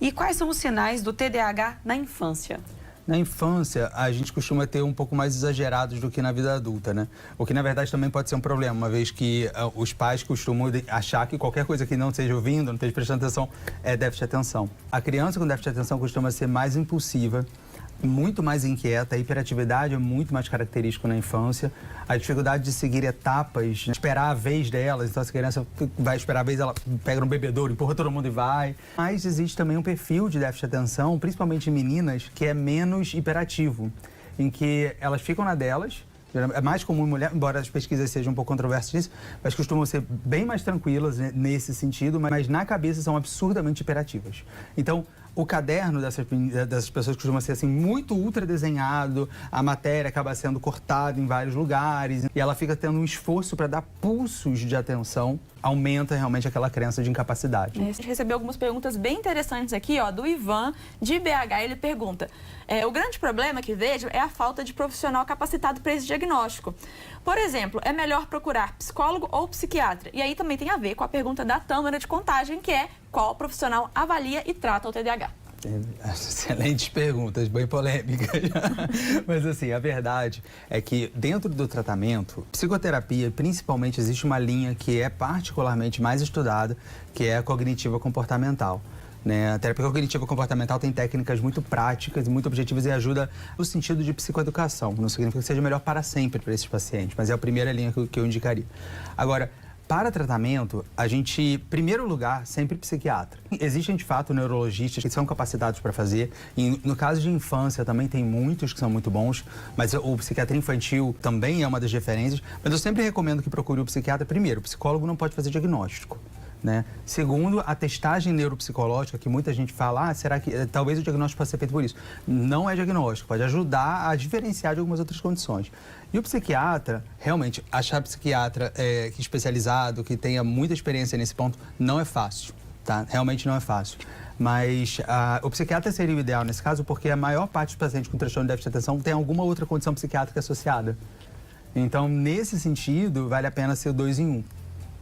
E quais são os sinais do TDAH na infância? Na infância, a gente costuma ter um pouco mais exagerados do que na vida adulta, né? O que, na verdade, também pode ser um problema, uma vez que os pais costumam achar que qualquer coisa que não esteja ouvindo, não esteja prestando atenção, é déficit de atenção. A criança com déficit de atenção costuma ser mais impulsiva, muito mais inquieta, a hiperatividade é muito mais característico na infância, a dificuldade de seguir etapas, né? Esperar a vez delas, então essa criança vai esperar a vez, ela pega no bebedouro, empurra todo mundo e vai. Mas existe também um perfil de déficit de atenção, principalmente em meninas, que é menos hiperativo, em que elas ficam na delas. É mais comum em mulher, embora as pesquisas sejam um pouco controversas nisso, mas costumam ser bem mais tranquilas, né, nesse sentido, mas na cabeça são absurdamente hiperativas. Então, o caderno dessas pessoas costuma ser assim, muito ultra desenhado, a matéria acaba sendo cortada em vários lugares e ela fica tendo um esforço para dar pulsos de atenção, aumenta realmente aquela crença de incapacidade. A gente recebeu algumas perguntas bem interessantes aqui, ó, do Ivan, de BH. Ele pergunta, o grande problema que vejo é a falta de profissional capacitado para esse diagnóstico. Por exemplo, é melhor procurar psicólogo ou psiquiatra? E aí também tem a ver com a pergunta da Tâmara de Contagem, que é qual profissional avalia e trata o TDAH? Excelentes perguntas, bem polêmicas. Mas assim, a verdade é que dentro do tratamento, psicoterapia, principalmente, existe uma linha que é particularmente mais estudada, que é a cognitiva comportamental. Né? A terapia cognitiva comportamental tem técnicas muito práticas e muito objetivas e ajuda no sentido de psicoeducação. Não significa que seja melhor para sempre para esses pacientes, mas é a primeira linha que eu indicaria. Agora, para tratamento, a gente, em primeiro lugar, sempre psiquiatra. Existem, de fato, neurologistas que são capacitados para fazer. E, no caso de infância, também tem muitos que são muito bons, mas o psiquiatra infantil também é uma das referências. Mas eu sempre recomendo que procure o psiquiatra. Primeiro, o psicólogo não pode fazer diagnóstico, né? Segundo, a testagem neuropsicológica, que muita gente fala, será que talvez o diagnóstico possa ser feito por isso? Não é diagnóstico, pode ajudar a diferenciar de algumas outras condições. E o psiquiatra, realmente, achar psiquiatra especializado, que tenha muita experiência nesse ponto, não é fácil, tá? Realmente não é fácil. Mas o psiquiatra seria o ideal nesse caso, porque a maior parte dos pacientes com transtorno de déficit de atenção tem alguma outra condição psiquiátrica associada. Então, nesse sentido, vale a pena ser o 2 em 1.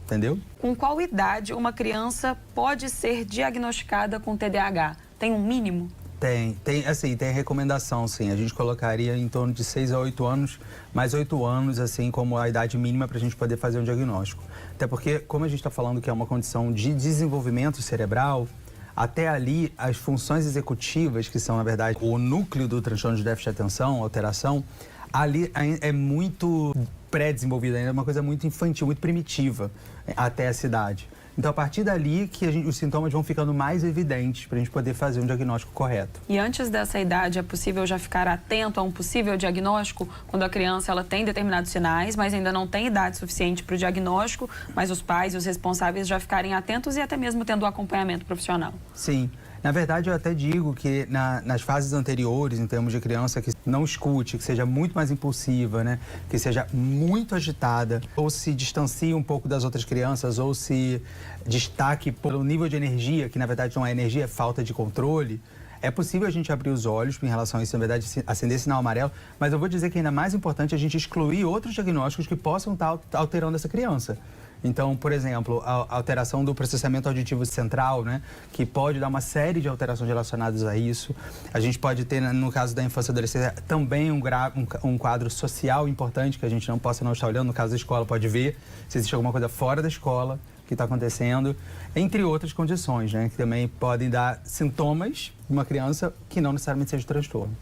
Entendeu? Com qual idade uma criança pode ser diagnosticada com TDAH? Tem um mínimo? Tem recomendação, sim. A gente colocaria em torno de 6 a 8 anos, mais 8 anos, assim, como a idade mínima para a gente poder fazer um diagnóstico. Até porque, como a gente está falando que é uma condição de desenvolvimento cerebral, até ali, as funções executivas, que são, na verdade, o núcleo do transtorno de déficit de atenção, alteração, ali é muito pré-desenvolvida, ainda é uma coisa muito infantil, muito primitiva até essa idade. Então, a partir dali que os sintomas vão ficando mais evidentes para a gente poder fazer um diagnóstico correto. E antes dessa idade, é possível já ficar atento a um possível diagnóstico? Quando a criança ela tem determinados sinais, mas ainda não tem idade suficiente para o diagnóstico, mas os pais e os responsáveis já ficarem atentos e até mesmo tendo um acompanhamento profissional? Sim. Na verdade, eu até digo que nas fases anteriores, em termos de criança que não escute, que seja muito mais impulsiva, né? Que seja muito agitada, ou se distancie um pouco das outras crianças, ou se destaque pelo nível de energia, que na verdade não é energia, é falta de controle, é possível a gente abrir os olhos em relação a isso, na verdade, acender sinal amarelo, mas eu vou dizer que ainda mais importante é a gente excluir outros diagnósticos que possam estar alterando essa criança. Então, por exemplo, a alteração do processamento auditivo central, né, que pode dar uma série de alterações relacionadas a isso. A gente pode ter, no caso da infância e adolescência, também um quadro social importante que a gente não possa não estar olhando. No caso da escola, pode ver se existe alguma coisa fora da escola que está acontecendo, entre outras condições, né, que também podem dar sintomas de uma criança que não necessariamente seja transtorno.